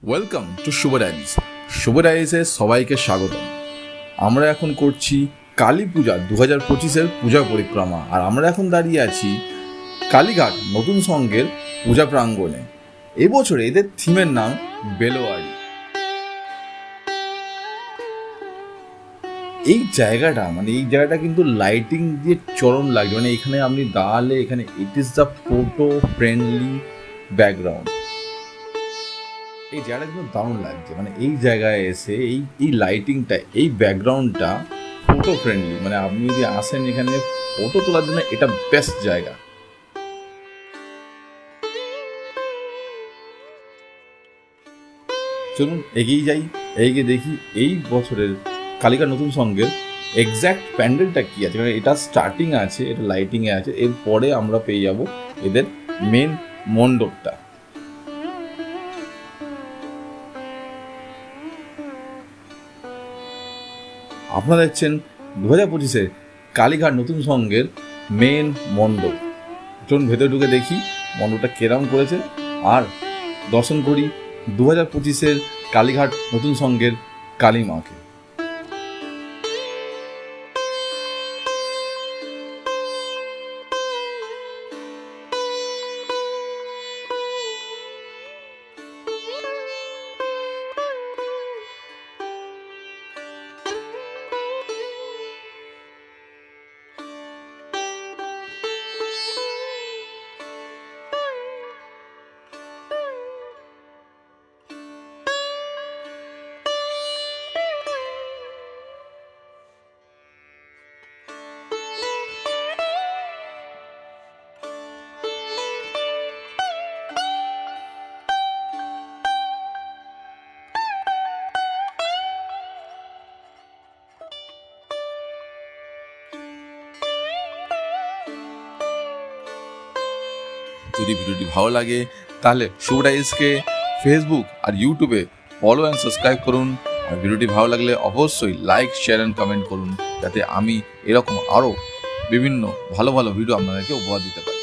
Welcome to Shubho diaries. Shubho ডায়েরিজে সবাইকে স্বাগতম। আমরা এখন করছি কালী পূজা 2025-এর পূজা পরিক্রমা, আর আমরা এখন দাঁড়িয়ে আছি কালীঘাট নতুন সংঘের পূজা প্রাঙ্গণে। এবছর এদের থিমের নাম বেলোয়ারি। এই জায়গাটা কিন্তু লাইটিং দিয়ে চরম লাগছে। এখানে আপনি দাঁড়ালে এখানে it is the photo friendly background. এই জায়গাটা কিন্তু দারুণ লাগছে। এই জায়গায় এসে এই লাইটিংটা, এই ব্যাকগ্রাউন্ডটা ফটো ফ্রেন্ডলি। আপনি যদি আসেন এখানে ফটো তোলার জন্য, এটা বেস্ট জায়গা। চলুন এগিয়ে যাই, এগিয়ে দেখি এই বছরের কালীঘাট নতুন সংঘের এক্স্যাক্ট প্যান্ডেলটা কি আছে। এটা স্টার্টিং আছে, এটা লাইটিংয়ে আছে, এরপরে আমরা পেয়ে যাব এদের মেন মণ্ডপটা। আপনারা দেখছেন 2025-এর কালীঘাট নতুন সংঘের মেন মণ্ডপ। চলুন ভেতরে ঢুকে দেখি মণ্ডপটা কেরাম করেছে, আর দর্শন করি 2025-এর কালীঘাট নতুন সংঘের কালী মাকে। যদি ভিডিওটি ভালো লাগে তাহলে শুভ ডায়েরিজকে ফেসবুক আর ইউটিউবে ফলো অ্যান্ড সাবস্ক্রাইব করুন। আর ভিডিওটি ভালো লাগলে অবশ্যই লাইক, শেয়ার অ্যান্ড কমেন্ট করুন, যাতে আমি এরকম আরও বিভিন্ন ভালো ভালো ভিডিও আপনাদেরকে উপহার দিতে পারি।